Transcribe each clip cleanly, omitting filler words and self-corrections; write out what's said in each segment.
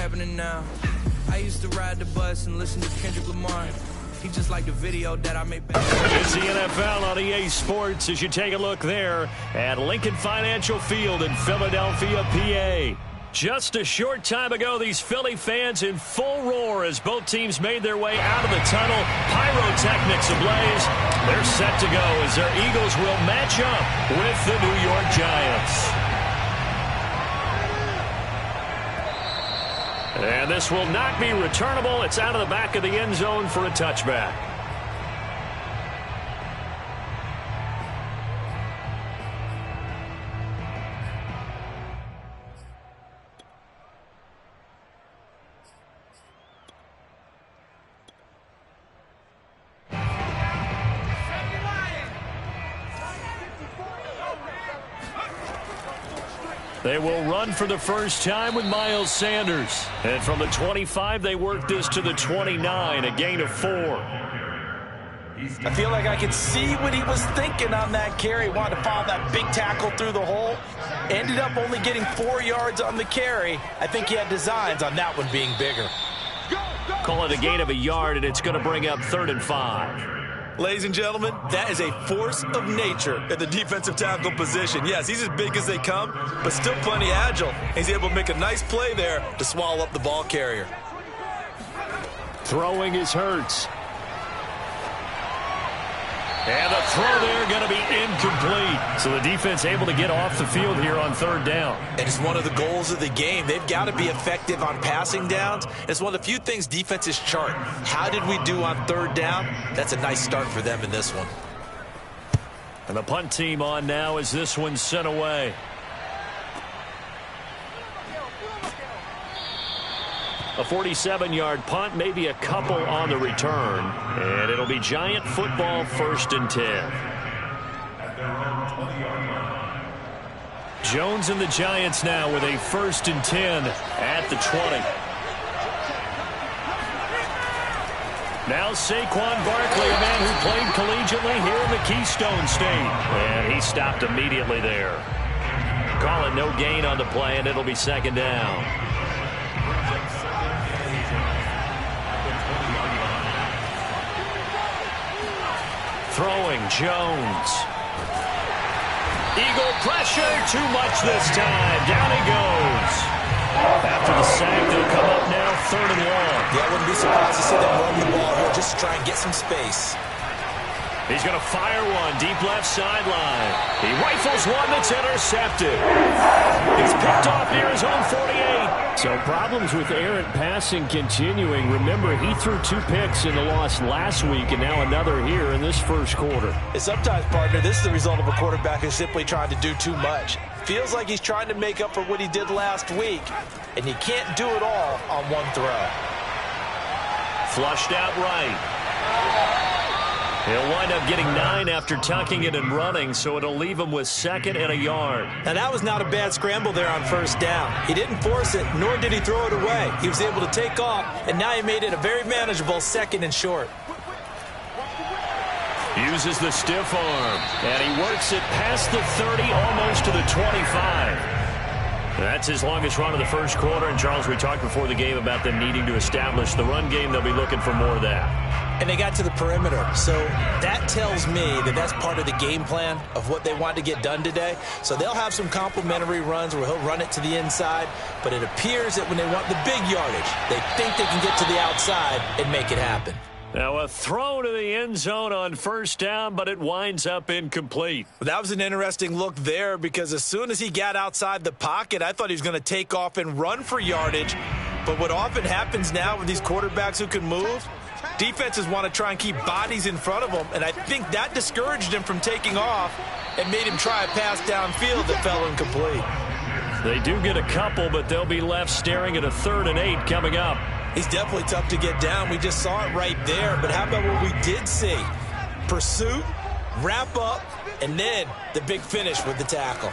happening now. I used to ride the bus and listen to Kendrick Lamar. He just like the video that I made back. It's the NFL on EA Sports as you take a look there at Lincoln Financial Field in Philadelphia, PA. Just a short time ago, these Philly fans in full roar as both teams made their way out of the tunnel. Pyrotechnics ablaze. They're set to go as their Eagles will match up with the New York Giants. And this will not be returnable. It's out of the back of the end zone for a touchback. They will run for the first time with Miles Sanders. And from the 25, they work this to the 29, a gain of 4. I feel like I could see what he was thinking on that carry. Wanted to follow that big tackle through the hole. Ended up only getting 4 yards on the carry. I think he had designs on that one being bigger. Call it a gain of a yard, and it's going to bring up 3rd and 5. Ladies and gentlemen, that is a force of nature at the defensive tackle position. Yes, he's as big as they come, but still plenty agile. He's able to make a nice play there to swallow up the ball carrier. Throwing is Hurts. And the throw there going to be incomplete. So the defense able to get off the field here on 3rd down. And it's one of the goals of the game. They've got to be effective on passing downs. It's one of the few things defenses chart. How did we do on 3rd down? That's a nice start for them in this one. And the punt team on now as this one's sent away. A 47-yard punt, maybe a couple on the return. And it'll be Giant football, 1st and 10. Jones and the Giants now with a 1st and 10 at the 20. Now Saquon Barkley, a man who played collegiately here in the Keystone State. And he stopped immediately there. Call it no gain on the play, and it'll be 2nd down. Throwing, Jones. Eagle pressure, too much this time. Down he goes. After the sack, they'll come up now 3rd and 1. Yeah, I wouldn't be surprised to see them run the ball here just to try and get some space. He's going to fire one deep left sideline. He rifles one that's intercepted. He's picked off near his own 48. So problems with errant passing continuing. Remember, he threw 2 picks in the loss last week and now another here in this first quarter. And sometimes, partner, this is the result of a quarterback who's simply trying to do too much. Feels like he's trying to make up for what he did last week, and he can't do it all on one throw. Flushed out right. He'll wind up getting 9 after tucking it and running, so it'll leave him with 2nd and a yard. Now, that was not a bad scramble there on 1st down. He didn't force it, nor did he throw it away. He was able to take off, and now he made it a very manageable 2nd and short. Uses the stiff arm, and he works it past the 30, almost to the 25. That's his longest run of the first quarter. And, Charles, we talked before the game about them needing to establish the run game. They'll be looking for more of that. And they got to the perimeter. So that tells me that that's part of the game plan of what they want to get done today. So they'll have some complementary runs where he'll run it to the inside. But it appears that when they want the big yardage, they think they can get to the outside and make it happen. Now a throw to the end zone on 1st down, but it winds up incomplete. Well, that was an interesting look there because as soon as he got outside the pocket, I thought he was going to take off and run for yardage. But what often happens now with these quarterbacks who can move, defenses want to try and keep bodies in front of them, and I think that discouraged him from taking off and made him try a pass downfield that fell incomplete. They do get a couple, but they'll be left staring at a 3rd and 8 coming up. He's definitely tough to get down. We just saw it right there. But how about what we did see? Pursuit, wrap up, and then the big finish with the tackle.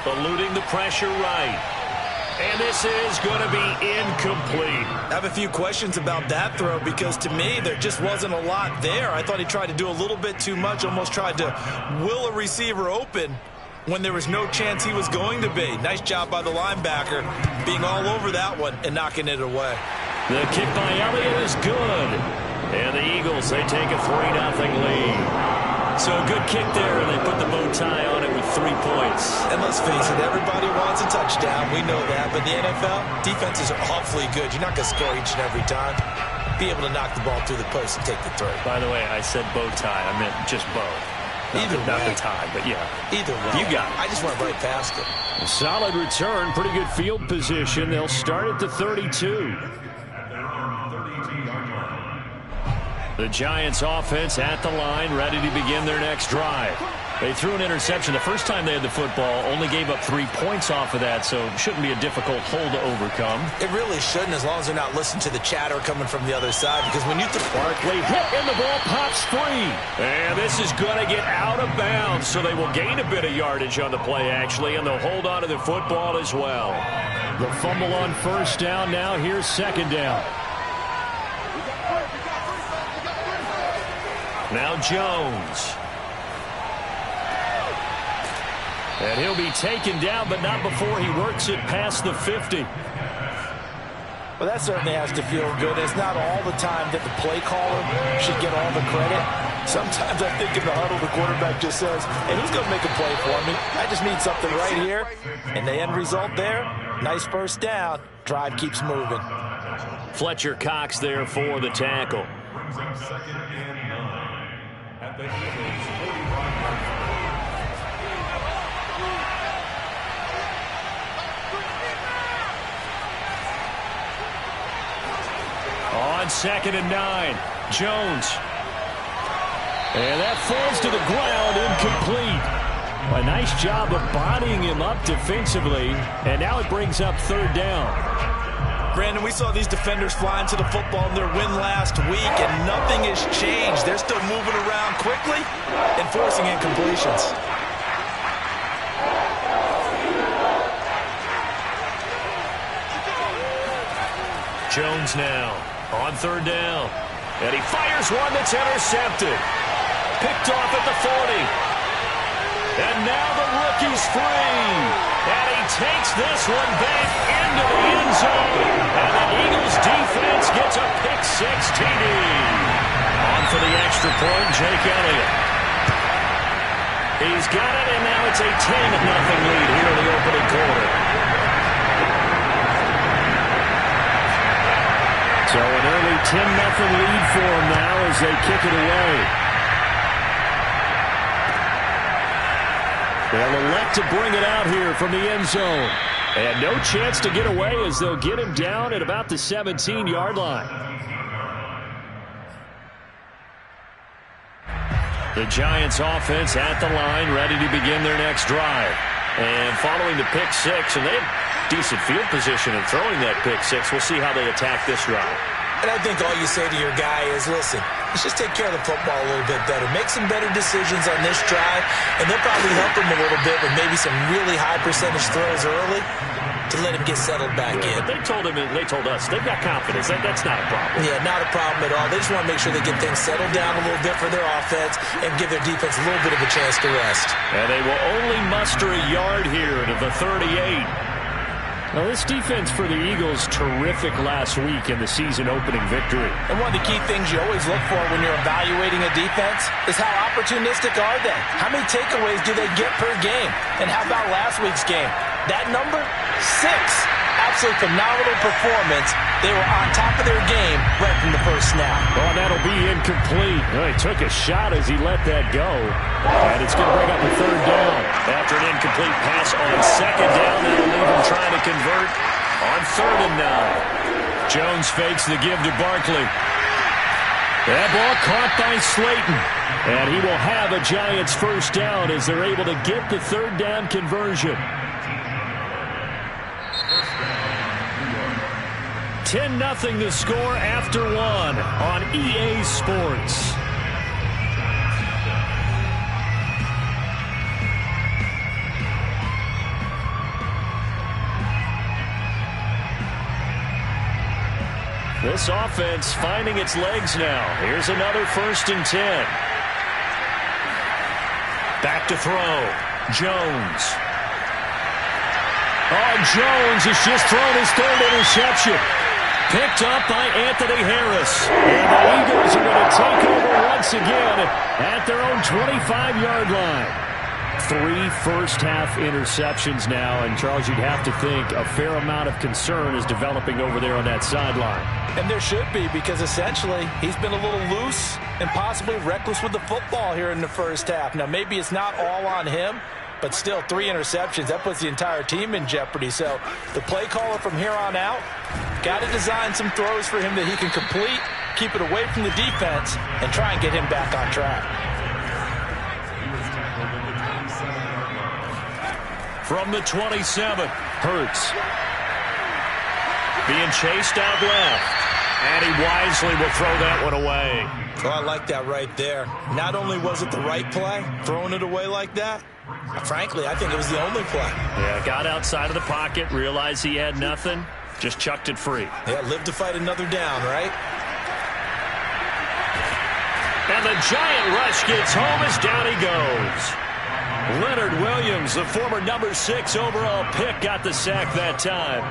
Eluding the pressure right. And this is going to be incomplete. I have a few questions about that throw because to me there just wasn't a lot there. I thought he tried to do a little bit too much, almost tried to will a receiver open. when there was no chance he was going to be. Nice job by the linebacker being all over that one and knocking it away. The kick by Elliott is good. And the Eagles, they take a 3-0 lead. So a good kick there, and they put the bow tie on it with 3 points. And let's face it, everybody wants a touchdown. We know that. But the NFL, defense is awfully good. You're not going to score each and every time. Be able to knock the ball through the post and take the throw. By the way, I said bow tie. I meant just bow. Not the tie, but yeah. Either way. You got it. I just went right past it. A solid return, pretty good field position. They'll start at the 32. The Giants offense at the line, ready to begin their next drive. They threw an interception the first time they had the football, only gave up 3 points off of that, so it shouldn't be a difficult hole to overcome. It really shouldn't, as long as they're not listening to the chatter coming from the other side, because when you Barkley hit and the ball pops free. And this is going to get out of bounds, so they will gain a bit of yardage on the play, actually, and they'll hold on to the football as well. The fumble on first down, now here's second down. Now Jones. And he'll be taken down, but not before he works it past the 50. Well, that certainly has to feel good. It's not all the time that the play caller should get all the credit. Sometimes I think in the huddle, the quarterback just says, hey, who's going to make a play for me? I just need something right here. And the end result there, nice first down. Drive keeps moving. Fletcher Cox there for the tackle. On 2nd and 9, Jones. And that falls to the ground, incomplete. A nice job of bodying him up defensively, and now it brings up 3rd down. Brandon, we saw these defenders flying to the football in their win last week, and nothing has changed. They're still moving around quickly and forcing incompletions. Jones now on 3rd down. And he fires one that's intercepted. Picked off at the 40. And now the rookie's free. And he takes this one back into the end zone. And the Eagles defense gets a pick-6 TD. On for the extra point, Jake Elliott. He's got it, and now it's a 10-0 lead here in the opening quarter. So an early 10-0 lead for them now as they kick it away. They'll elect to bring it out here from the end zone. And no chance to get away as they'll get him down at about the 17-yard line. The Giants offense at the line, ready to begin their next drive. And following the pick-6, and they have decent field position in throwing that pick-6. We'll see how they attack this drive. And I think all you say to your guy is, listen, let's just take care of the football a little bit better. Make some better decisions on this drive, and they'll probably help him a little bit with maybe some really high percentage throws early to let him get settled back in. But they told us, they've got confidence. That's not a problem. Yeah, not a problem at all. They just want to make sure they get things settled down a little bit for their offense and give their defense a little bit of a chance to rest. And they will only muster a yard here to the 38. Now, this defense for the Eagles, terrific last week in the season-opening victory. And one of the key things you always look for when you're evaluating a defense is how opportunistic are they? How many takeaways do they get per game? And how about last week's game? That number, 6. Absolutely phenomenal performance. They were on top of their game right from the first snap. Oh, that'll be incomplete. Oh, he took a shot as he let that go. And it's going to bring up a 3rd down. After an incomplete pass on 2nd down, that'll leave him trying to convert on 3rd and 9. Jones fakes the give to Barkley. That ball caught by Slayton. And he will have a Giants first down as they're able to get the 3rd down conversion. 10-0 the score after 1 on EA Sports. This offense finding its legs now. Here's another 1st and 10. Back to throw. Jones. Oh, Jones has just thrown his third interception. Picked up by Anthony Harris. And the Eagles are going to take over once again at their own 25-yard line. 3 first-half interceptions now, and Charles, you'd have to think a fair amount of concern is developing over there on that sideline. And there should be, because essentially he's been a little loose and possibly reckless with the football here in the first half. Now, maybe it's not all on him, but still 3 interceptions. That puts the entire team in jeopardy. So the play caller from here on out got to design some throws for him that he can complete, keep it away from the defense, and try and get him back on track. From the 27, Hurts. Being chased out left. And he wisely will throw that one away. Oh, I like that right there. Not only was it the right play, throwing it away like that, frankly, I think it was the only play. Yeah, got outside of the pocket, realized he had nothing, just chucked it free. Yeah, live to fight another down, right? And the giant rush gets home as down he goes. Leonard Williams, the former number 6 overall pick, got the sack that time.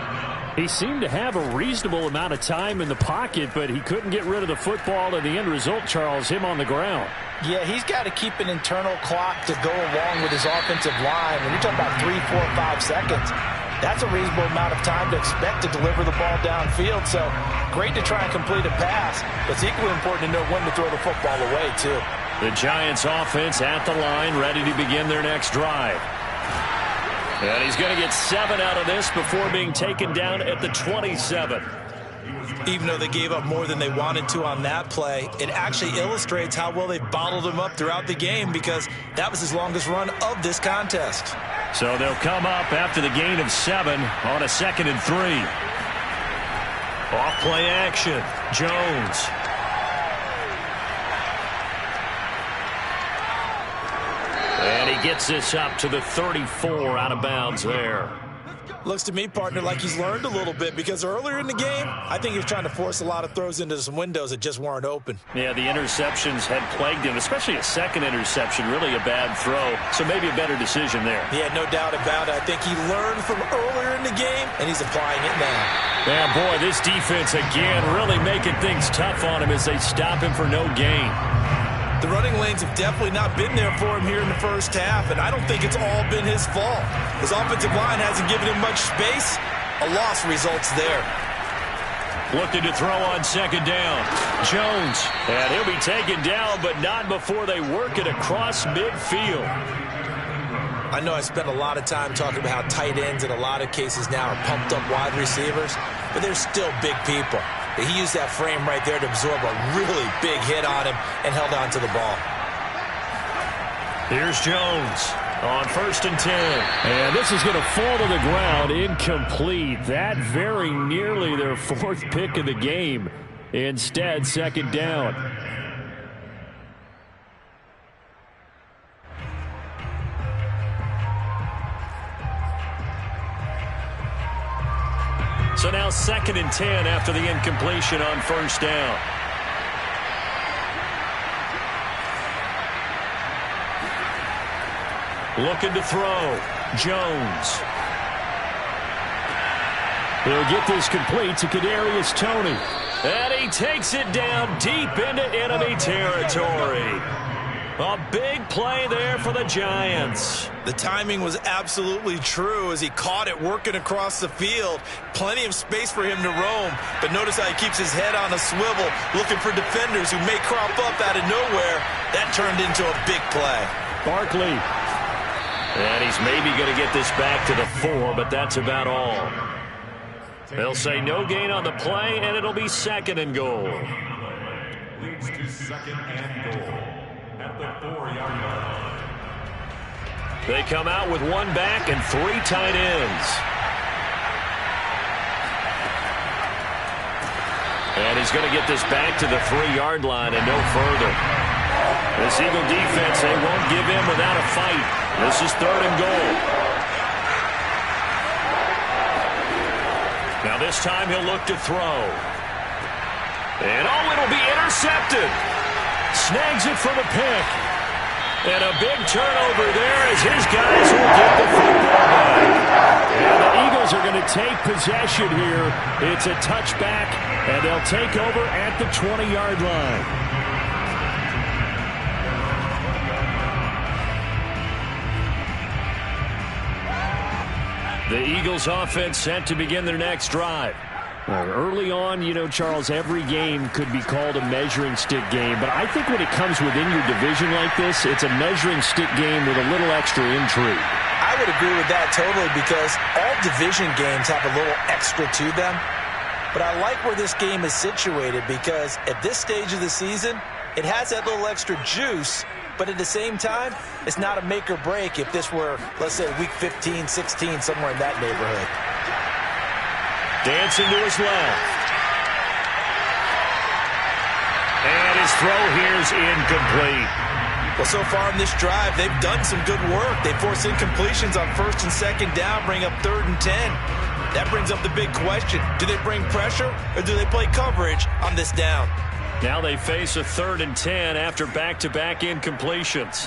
He seemed to have a reasonable amount of time in the pocket, but he couldn't get rid of the football, and the end result, Charles, him on the ground. Yeah, he's got to keep an internal clock to go along with his offensive line. When you're talking about 3, 4, 5 seconds, that's a reasonable amount of time to expect to deliver the ball downfield. So great to try and complete a pass, but it's equally important to know when to throw the football away, too. The Giants offense at the line, ready to begin their next drive. And he's going to get 7 out of this before being taken down at the 27. Even though they gave up more than they wanted to on that play, it actually illustrates how well they bottled him up throughout the game, because that was his longest run of this contest. So they'll come up after the gain of 7 on a 2nd and 3. Off play action. Jones. And he gets this up to the 34 out of bounds there. Looks to me, partner, like he's learned a little bit, because earlier in the game, I think he was trying to force a lot of throws into some windows that just weren't open. Yeah, the interceptions had plagued him, especially a 2nd interception, really a bad throw. So maybe a better decision there. Yeah, no doubt about it. I think he learned from earlier in the game, and he's applying it now. Yeah, boy, this defense again really making things tough on him as they stop him for no gain. The running lanes have definitely not been there for him here in the first half, and I don't think it's all been his fault. His offensive line hasn't given him much space. A loss results there. Looking to throw on 2nd down. Jones. And he'll be taken down, but not before they work it across midfield. I know I spent a lot of time talking about how tight ends in a lot of cases now are pumped up wide receivers, but they're still big people. He used that frame right there to absorb a really big hit on him and held on to the ball. Here's Jones on 1st and 10. And this is going to fall to the ground, incomplete. That very nearly their 4th pick of the game. Instead, 2nd down. So now 2nd and 10 after the incompletion on 1st down. Looking to throw. Jones. He'll get this complete to Kadarius Toney. And he takes it down deep into enemy territory. A big play there for the Giants. The timing was absolutely true as he caught it working across the field. Plenty of space for him to roam, but notice how he keeps his head on a swivel, looking for defenders who may crop up out of nowhere. That turned into a big play. Barkley. And he's maybe going to get this back to the 4, but that's about all. They'll say no gain on the play, and it'll be 2nd and goal. Leads to 2nd and goal at the 4-yard line. They come out with 1 back and 3 tight ends. And he's going to get this back to the 3-yard line and no further. This Eagle defense, they won't give in without a fight. This is 3rd and goal. Now this time he'll look to throw. And oh, it'll be intercepted. Snags it for the pick. And a big turnover there as his guys will get the football back. And the Eagles are going to take possession here. It's a touchback, and they'll take over at the 20-yard line. The Eagles offense set to begin their next drive. Early on, you know, Charles, every game could be called a measuring stick game. But I think when it comes within your division like this, it's a measuring stick game with a little extra intrigue. I would agree with that totally because all division games have a little extra to them. But I like where this game is situated because at this stage of the season, it has that little extra juice. But at the same time, it's not a make or break if this were, let's say, week 15, 16, somewhere in that neighborhood. Dancing to his left. And his throw here's incomplete. Well, so far in this drive, they've done some good work. They force incompletions on 1st and 2nd down, bring up 3rd and 10. That brings up the big question. Do they bring pressure or do they play coverage on this down? Now they face a 3rd and 10 after back-to-back incompletions.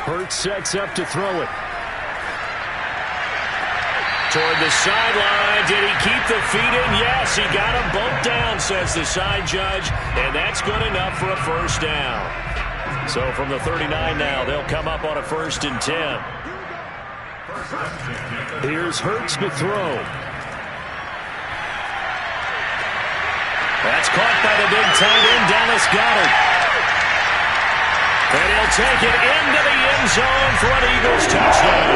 Hurts sets up to throw it. Toward the sideline. Did he keep the feet in? Yes, he got them both down, says the side judge. And that's good enough for a first down. So from the 39 now, they'll come up on a 1st and 10. Here's Hurts to throw. That's caught by the big tight end, Dallas Goedert. And he'll take it into the end zone for an Eagles touchdown.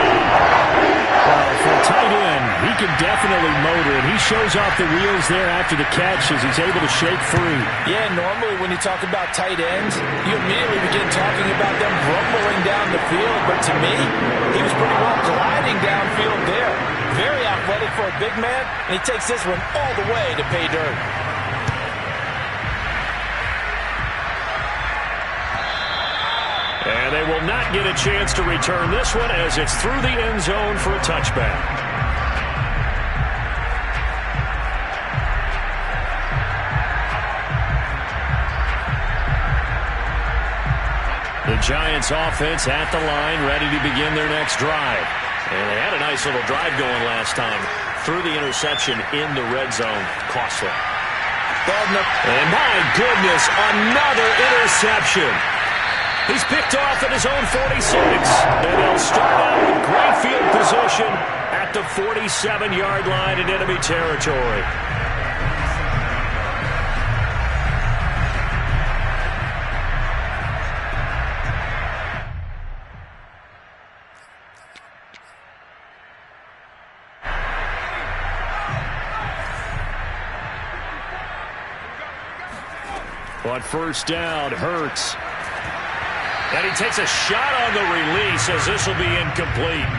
Well, for a tight end, he can definitely motor, and he shows off the wheels there after the catch as he's able to shake free. Yeah, normally when you talk about tight ends, you immediately begin talking about them rumbling down the field. But to me, he was pretty well gliding downfield there. Very athletic for a big man, and he takes this one all the way to pay dirt. And they will not get a chance to return this one as it's through the end zone for a touchback. The Giants offense at the line, ready to begin their next drive. And they had a nice little drive going last time. Through the interception in the red zone. Costly. And my goodness, another interception. He's picked off at his own 46. And they'll start out with great field position at the 47-yard line in enemy territory. On 1st down, Hurts. And he takes a shot on the release as this will be incomplete.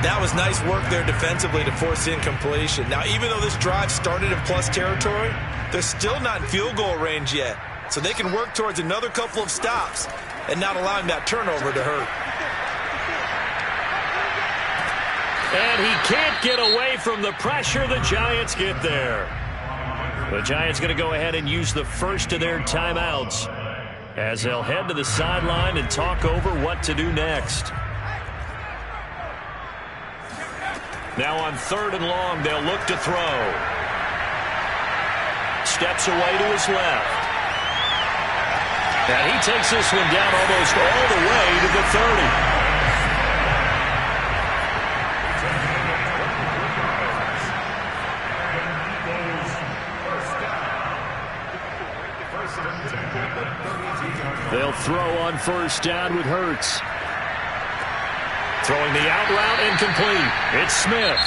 That was nice work there defensively to force incompletion. Now, even though this drive started in plus territory, they're still not in field goal range yet. So they can work towards another couple of stops and not allowing that turnover to hurt. And he can't get away from the pressure the Giants get there. The Giants going to go ahead and use the first of their timeouts as they'll head to the sideline and talk over what to do next. Now on 3rd and long, they'll look to throw. Steps away to his left. And he takes this one down almost all the way to the 30. They'll throw on 1st down with Hurts. Throwing the out route incomplete. It's Smith.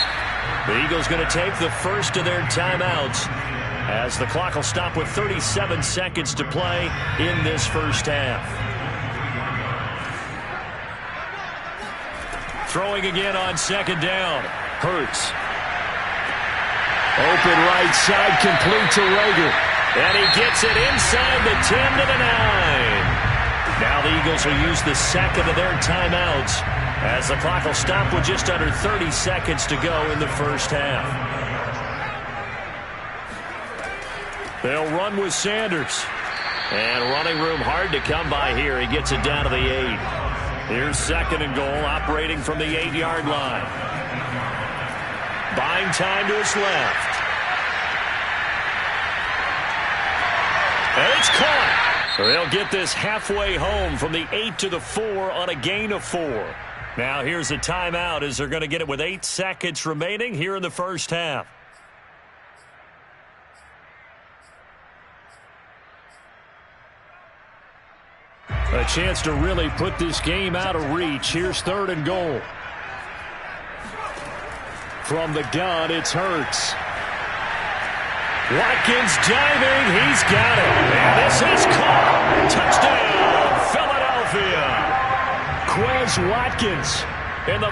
The Eagles going to take the first of their timeouts as the clock will stop with 37 seconds to play in this first half. Throwing again on 2nd down. Hurts. Open right side, complete to Rager. And he gets it inside the 10 to the 9. Now the Eagles will use the second of their timeouts as the clock will stop with just under 30 seconds to go in the first half. They'll run with Sanders. And running room hard to come by here. He gets it down to the 8. Here's second and goal, operating from the 8-yard line. Buying time to his left. And it's caught. They'll get this halfway home from the 8 to the 4 on a gain of 4. Now here's a timeout as they're going to get it with 8 seconds remaining here in the first half. A chance to really put this game out of reach. Here's third and goal. From the gun, it's Hurts. Watkins diving. He's got it. And this is caught. Touchdown, Philadelphia. Quez Watkins in the